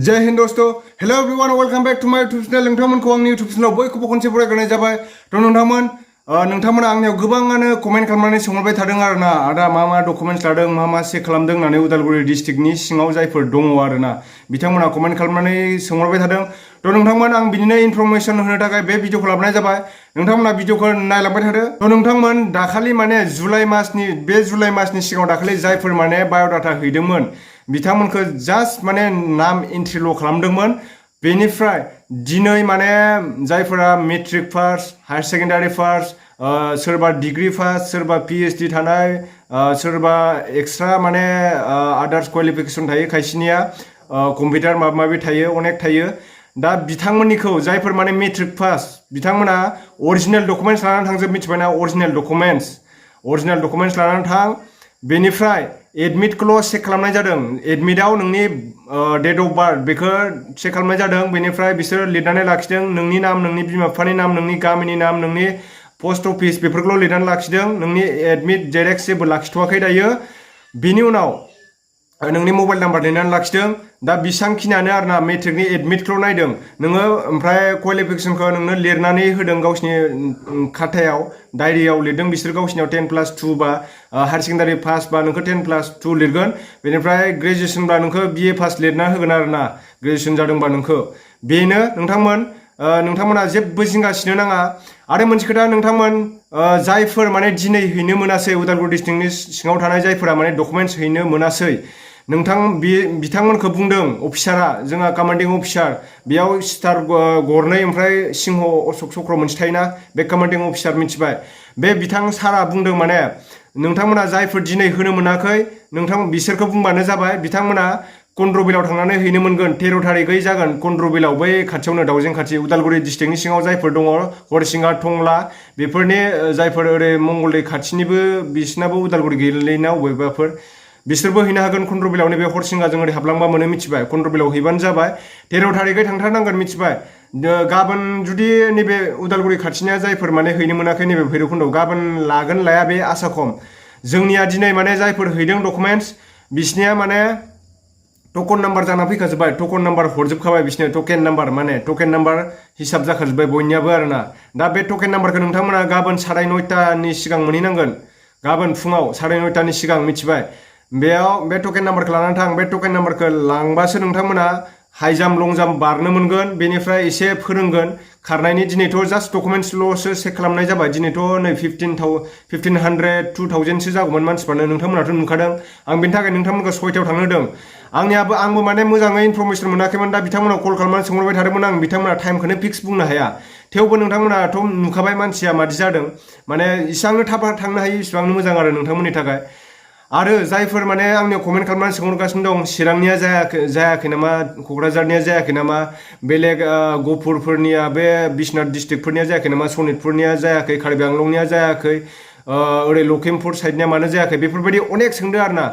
जय हिंद दोस्तों hello everyone welcome back to my YouTube channel नोंथांमोनखौ आंनि यूट्यूब चैनलाव बयखौबो खनसे बरायग्रोनाय जाबाय थ' नोंथांमोना आंनियाव गोबाङानो कमेन्ट खालामनानै सोंहरबाय थादों आरोना आदा मा डकुमेन्ट्स लादों मा चेक खालामदों होननानै उदालगुरि डिस्ट्रिक्टनि सिङाव जायफोर दङ आरोना बिथांमोना कमेन्ट खालामनानै सोंहरबाय थादों थ' नोंथांमोन आं बिदिनो इनफरमेशन होनो थाखाय बे भिडिअखौ लाबोनाय जाबाय नोंथांमोना भिडिअखौ नायलांबाय थादो थ' नोंथांमोन दाखालि माने जुलाइ मासनि सिगाङाव दाखालि जायफोर माने बाय'डाटा हैदोंमोन बिथांमोनखौ जास्ट माने नाम एन्ट्रिल' खालामदोंमोन बेनिफ्राय दिनै माने जायफोरा matric pass higher secondary pass सोरबा डिग्री पास सोरबा PhD थानाय सोरबा एक्सट्रा माने आदार्स क्वालिफिकेसन थायो खायसेनिया कम्पिउटार माबा माबि थायो अनेक थायो दा बिथांमोननिखौ जायफोर माने मेट्रिक पास बिथांमोना अरिजिनेल डकुमेन्ट्स लानानै थांजोब मिथिबायना अरिजिनेल डकुमेन्ट्स लानानै थां बेनिफ्राय एडमिटखौल' चेक खालामनाय जादों एडमिटआव नोंनि डेट अफ बार्थ बेखौ चेक खालामनाय जादों बेनिफ्राय बिसोर लिरनानै लाखिदों नोंनि नाम नोंनि बिमा बिफानि नाम नोंनि गामिनि नाम नोंनि पोस्ट अफिस बेफोरखौल' लिरनानै लाखिदों नोंनि एडमिट जेरेक्स जेबो लाखिथ'वाखै दायो बिनि उनाव नोंनि मबाइल नाम्बार लिरनानै लाखिदों दा बेसांखिनियानो आरोना मेट्रिकनि एडमिटखौल' नायदों नोङो ओमफ्राय क्वालिफिकेसनखौ नोंनो लिरनानै होदों गावसिनि खाथायाव डायरियाव लिरदों बिसोर गावसिनियाव 10+2 बा हायार सेकेन्डारि पास बा नोंखौ 10+2 लिरगोन बेनिफ्राय ग्रेजुवेसनबा नोंखौ BA पास लिरना होगोन आरोना ग्रेजुवेसन जादोंबा नोंखौ बेनो नोंथांमोना जेबो जिंगासिनो नाङा आरो मोनसे खोथा नोंथांमोन जायफोर माने दिनै हैनो मोनासै उदालगुरि डिस्ट्रिक्टनि सिङाव थानाय जायफोरा माने डकुमेन्ट्स हैनो मोनासै बिथांमोनखौ बुंदों अफिसारा जोंहा कमान्डिं अफिसार बेयाव स्टार गरनै ओमफ्राय सिंह अशक चक्र मोनसे थायोना बे कमान्डिं अफिसार मिथिबाय बे बिथां सारा बुंदों माने नोंथांमोना जायफोर दिनै होनो मोनाखै बिसोरखौ बुंबानो जाबाय बिथांमोना कन्ट्रबिलाव थांनानै हैनो मोनगोन 13 थारिखै जागोन कन्ट्रबिलाव बै खाथियावनो दाउजें खाथि उदालगुरि डिस्ट्रिक्टनि सिङाव जायफोर दङ हरिसिंगा टंला बेफोरनि जायफोर ओरै मंगलदै खाथिनिबो बिसिनाबो उदालगुरि गैलैना अबेबाफोर बिसोरबो हैनो हागोन कन्ट्रबिलाव नैबे हरसिंगाजों ओरै हाबलांबा मोनो मिथिबाय कन्ट्रबिलाव हैबानो जाबाय 13 थारिखै थांथारनांगोन मिथिबाय गाबोन जुदि नैबे उदालगुरि खाथिनिया जायफोर माने हैनो मोनाखै नैबे भैरबकुन्दआव गाबोन लागोन लाया बे आसा खम जोंनिया दिनै माने जायफोर हैदों डकुमेन्ट्स बिसिनिया माने टकन नाम्बार जाना फैखाजोब्बाय टकन नाम्बार हरजोबखाबाय बिसोरनो टकेन नाम्बार हिसाब जाखाजोब्बाय बयनियाबो आरोना दा बे टकेन नाम्बारखौ नोंथांमोना गाबोन 9:30नि सिगां मोनहैनांगोन गाबोन फुङाव 9:30नि सिगां मिथिबाय बेयाव बे टकेन नाम्बारखौ लानानै थां बे टकेन नाम्बारखौ लांबासो नोंथांमोना हाइ जाम्प लं जाम्प बारनो मोनगोन बेनिफ्राय एसे फोरोंगोन खारनायनि दिनैथ' जास्ट डकुमेन्ट्सल'सो चेक खालामनाय जाबाय दिनैथ' नै 1500 2000सो जागौमोन मानसिफ्रानो नोंथांमोनाथ' नुखादों आं बेनि थाखाय नोंथांमोनखौ 6टायाव थांनो होदों आंबो माने मोजाङै इनफरमेसन मोनाखैमोन दा बिथांमोनाव कल खालामनानै सोंहरबाय थादोंमोन आं बिथांमोना टाइमखौनो फिक्स बुंनो हाया थेवबो नोंथांमोनाथ' नुखाबाय मानसिया मादि जादों माने इसेबांनो थाब थांनो हायो इसेबांनो मोजां आरो नोंथांमोननि थाखाय आरो जायफोर माने आंनियाव कमेन्ट खालामनानै सोंहरगासिनो दं चिरांनिया जायाखै नामा क'क्राझारनिया जायाखै नामा बेलेग गहपुरफोरनिया बे बिश्वनाथ डिस्ट्रिक्टफोरनिया जायाखै नामा सनितपुरनिया जायाखै कार्बि आंलंनिया जायाखै ओरै लखिमपुर साइडनिया मानो जायाखै बेफोरबायदि अनेक सोंदों आरोना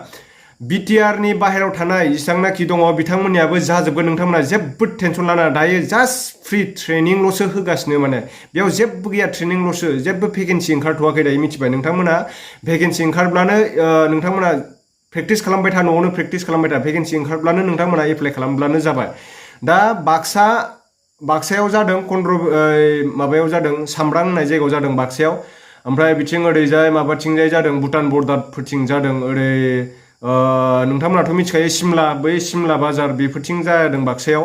BTRनि बाहेरायाव थानाय जेसेबांनाखि दङ बिथांमोननियाबो जाजोबगोन नोंथांमोना जेबो टेनसन लाना दायो जास्ट फ्रि ट्रेनिंल'सो होगासिनो माने बेयाव जेबो गैया ट्रेनिंल'सो जेबो भेकेन्सि ओंखारथ'वाखै दायो मिथिबाय नोंथांमोना भेकेन्सि ओंखारब्लानो नोंथांमोना प्रेक्टिस खालामबाय था न'आवनो प्रेक्टिस खालामबाय था भेकेन्सि ओंखारब्लानो नोंथांमोना एप्लाइ खालामब्लानो जाबाय दा बाक्सायाव जादों माबायाव जादों सामब्रां होननाय जायगायाव जादों बाक्सायाव ओमफ्राय बिथिं ओरैजाय माबाथिंजाय जादों भुटान बर्डारफोरथिं जादों ओरै नोंथांमोनाथ' मिथिखायो सिमला बाजार बेफोरथिं जादों बाक्सायाव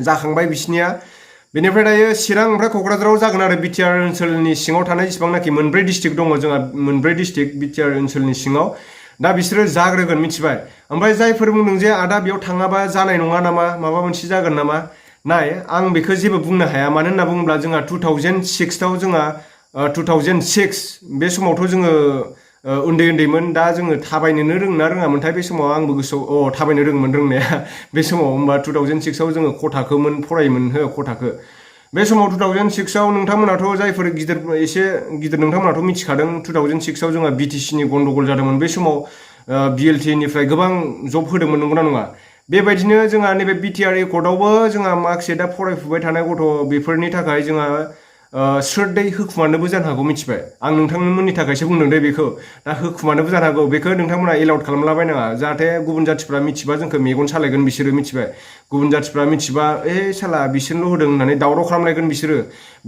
जाखांबाय बिसिनिया बेनिफ्राय दायो चिरां ओमफ्राय क'क्राझाराव जागोन आरो BTR ओनसोलनि सिङाव थानाय जेसेबांनाखि 4 डिस्ट्रिक्ट दङ जोंहा 4 डिस्ट्रिक्ट BTR ओनसोलनि सिङाव दा बिसोरो जाग्रोगोन मिथिबाय ओमफ्राय जायफोर बुंदों जे आदा बेयाव थाङाबा जानाय नङा नामा माबा मोनसे जागोन नामा नाय आं बेखौ जेबो बुंनो हाया मानो होनना बुङोब्ला जोंहा 2006 बे समावथ' जोङो उन्दैमोन दा जोङो थाबायनोनो रोंना रोङामोनथाय बे समाव आंबो गोसोआव थाबायनो रोङोमोन रोंनाया बे समाव होमबा 2006आव जोङो खथाखोमोन फरायोमोन खथाखो बे समाव 2006आव नोंथांमोनाथ' जायफोर एसे गिदिर नोंथांमोनाथ' मिथिखादों 2006आव जोंहा BTCनि गन्डगल जादोंमोन बे समाव BLTनिफ्राय गोबां जब होदोंमोन नंगौना नङा बेबायदिनो जोंहा नैबे BTR एकर्डआवबो जोंहा माखासे दा फरायफुबाय थानाय गथ' बेफोरनि थाखाय जोंहा स्रोदै होखुमानोबो जानो हागौ मिथिबाय आं नोंथांमोननि थाखायसो बुंदों दे बेखौ दा होखुमानोबो जानो हागौ बेखौ नोंथांमोना एलाउड खालामलाबायनाङा जाहाथे गुबुन जाथिफ्रा मिथिबा जोंखौ मेगन सालायगोन बिसोरो मिथिबाय गुबुन जाथिफ्रा मिथिबा साला बिसोरल' होदों होननानै दावराव खालामलायगोन बिसोरो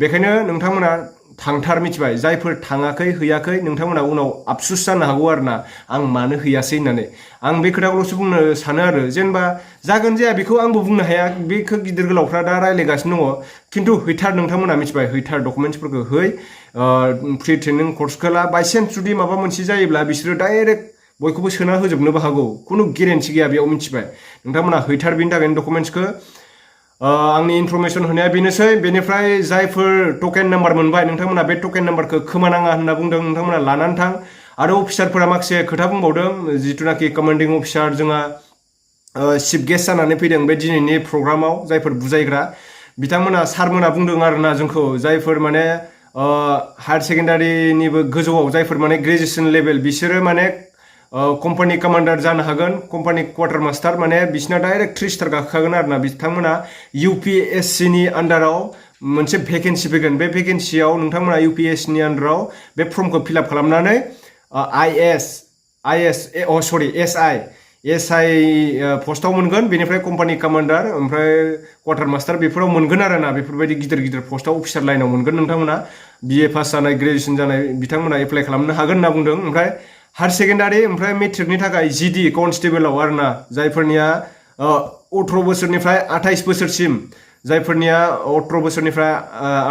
बेखायनो नोंथांमोना थांथार मिथिबाय जायफोर थाङाखै हैयाखै नोंथांमोना उनाव आफसुस जानो हागौ आरोना आं मानो हैयासै होननानै आं बे खोथाखौल'सो बुंनो सानो आरो जेनेबा जागोन जाया बेखौ आंबो बुंनो हाया बेखौ गिदिर गोलावफ्रा दा रायज्लायगासिनो दङ खिन्थु हैथार नोंथांमोना मिथिबाय हैथार डकुमेन्ट्सफोरखौ है फ्रि ट्रेनिं कर्सखौ ला बायसेन्स जुदि माबा मोनसे जायोब्ला बिसोरो डाइरेक्ट बयखौबो सोना होजोबनोबो हागौ खुनु गेरेन्टि गैया बेयाव मिथिबाय नोंथांमोना हैथार बेनि थाखायनो डकुमेन्ट्सखौ आंनि इनफरमेसन होनाया बेनोसै बेनिफ्राय जायफोर टकेन नाम्बार मोनबाय नोंथांमोना बे टकेन नाम्बारखौ खोमानाङा होनना बुंदों नोंथांमोना लानानै थां आरो अफिसारफोरा माखासे खोथा बुंबावदों जिथुनाखि कमान्डिं अफिसार जोंहा चिफ गेस्ट जानानै फैदों बे दिनैनि प्रग्रामाव जायफोर बुजायग्रा बिथांमोना सारमोना बुंदों आरोना जोंखौ जायफोर माने हायार सेकेन्डारिनिबो गोजौआव जायफोर माने ग्रेजुएसन लेभेल बिसोरो माने कम्पानि कमान्डार जानो हागोन कम्पानि क्वार्टार मास्टार माने बिसिना डाइरेक्ट 3 स्टार गाखोखागोन आरोना बिथांमोना UPSC नि आन्डाराव मोनसे भेकेन्सि फैगोन बे भेकेन्सियाव नोंथांमोना UPSC नि आन्डाराव बे फर्मखौ फिलआप खालामनानै SI पस्टआव मोनगोन बेनिफ्राय कम्पानि कमान्डार ओमफ्राय क्वार्टार मास्टार बेफोराव मोनगोन आरोना बेफोरबायदि गिदिर गिदिर पस्टआव अफिसार लाइनाव मोनगोन नोंथांमोना BA पास जानाय ग्रेजुएसन जानाय बिथांमोना एप्लाइ खालामनो हागोन होनना बुंदों ओमफ्राय हायार सेकेन्डारि ओमफ्राय मेट्रिकनि थाखाय GD कनस्टेबलाव आरोना जायफोरनिया 18 बोसोरनिफ्राय 28 बोसोरसिम जायफोरनिया 18 बोसोरनिफ्राय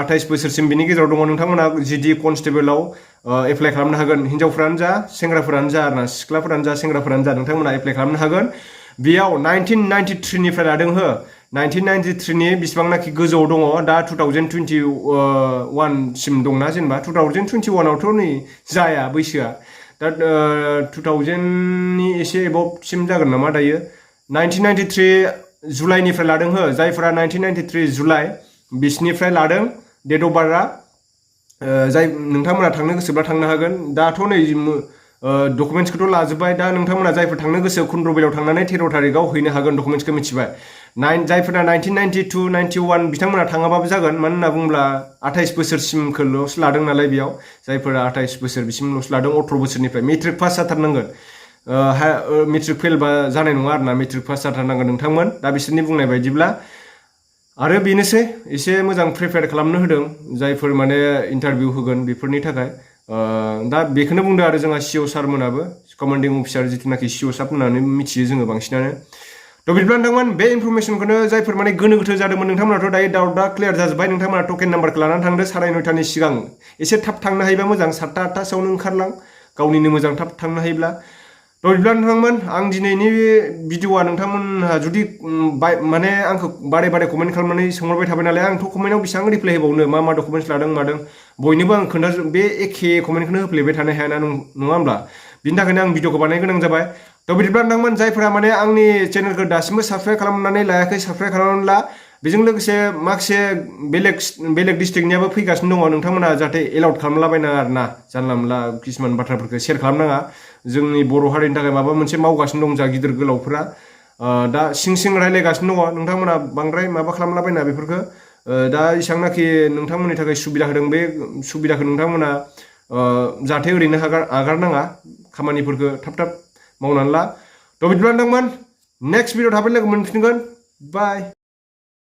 28 बोसोरसिम बिनि गेजेराव दङ नोंथांमोना GD कनस्टेबलाव एप्लाइ खालामनो हागोन हिन्जावफोरानो जा सेंग्राफोरानो जा आरोना सिख्लाफोरानो जा सेंग्राफोरानो जा नोंथांमोना एप्लाइ खालामनो हागोन बेयाव 1993 निफ्राय लादों हो 1993 नि बिसिबांनाखि गोजौआव दङ दा 2021 सिम दंना जेनेबा 2021 आवथ' नै जाया बैसोआ दा 2000 नि एसे एबभ सिम जागोन नामा दायो 1993 जुलाइनिफ्राय लादों हो जायफोरा 1993 जुलाइ बिसिनिफ्राय लादों डेट अफ बार्थआ जाय नोंथांमोना थांनो गोसोब्ला थांनो हागोन दाथ' नै डकुमेन्ट्सखौथ' लाजोब्बाय दा नोंथांमोना जायफोर थांनो गोसो कुन्द्रबिलाव थांनानै 13 थारिखआव हैनो हागोन डकुमेन्ट्सखौ मिथिबाय जायफोरा 1992 91 बिथांमोना थाङाबाबो जागोन मानो होनना बुङोब्ला 28 बोसोरसिमखौल'सो लादों नालाय बेयाव जायफोरा 28 बोसोर बिसिमल'सो लादों 18 बोसोरनिफ्राय मेट्रिक पास जाथारनांगोन मेट्रिक फेलबा जानाय नङा आरोना मेट्रिक पास जाथारनांगोन नोंथांमोन दा बिसोरनि बुंनाय बायदिब्ला आरो बेनोसै एसे मोजां प्रिपेयार खालामनो होदों जायफोर माने इन्टारभिउ होगोन बेफोरनि थाखाय दा बेखौनो बुंदों आरो जोंहा CO सारमोनाबो कमान्डिं अफिसार जिथुनाखि CO सार होननानै मिथियो जोङो बांसिनानो थ' बिदिब्ला नोंथांमोन बे इनफरमेसनखौनो जायफोर माने गोनो गोथो जादोंमोन नोंथांमोनाथ' दायो डाउटआ क्लियार जाजोब्बाय नोंथांमोना टकेन नाम्बारखौ लानानै थांदो 9:30 सिगां एसे थाब थांनो हायोबा मोजां 7टा 8टासोआवनो ओंखारलां गावनिनो मोजां थाब थांनो हायोब्ला थ' बिदिब्ला नोंथांमोन आं दिनैनि भिडिअ'आ नोंथांमोनहा जुदि माने आंखौ बारे बारे कमेन्ट खालामनानै सोंहरबाय थाबाय नालाय आंथ' कमेन्टआव बेसेबां रिप्लाय होबावनो मा डकुमेन्ट्स लादों मादों बयनोबो आं खोन्थाजोब बे एखे कमेन्टखौनो होफ्लेबाय थानो हायाना नङा होमब्ला बिनि थाखायनो आं भिडिअ'खौ बानायनो गोनां जाबाय थ' बिदिब्ला नोंथांमोन जायफोरा माने आंनि चेनेलखौ दासिमबो साबस्क्राइब खालामनानै लायाखै साबस्क्राइब खालामनानै ला बेजों लोगोसे माखासे बेलेग डिस्ट्रिक्टनियाबो फैगासिनो दङ नोंथांमोना जाहाथे एलाउड खालामलाबायनाङा आरोना जानला मोनला किसुमान बाथ्राफोरखौ शेयार खालामनाङा जोंनि बर' हारिनि थाखाय माबा मोनसे मावगासिनो दं जा गिदिर गोलावफोरा दा सिं रायलायगासिनो दङ नोंथांमोना बांद्राय माबा खालामलाबायना बेफोरखौ दा इसांनाखि नोंथांमोननि थाखाय सुबिदा होदों बे सुबिदाखौ नोंथांमोना जाहाथे ओरैनो आगारनाङा खामानिफोरखौ थाब मावनानै ला थ' बिदिब्ला नोंथांमोन नेक्स्ट भिडिअ थाबै लोगो मोनफिनगोन बाय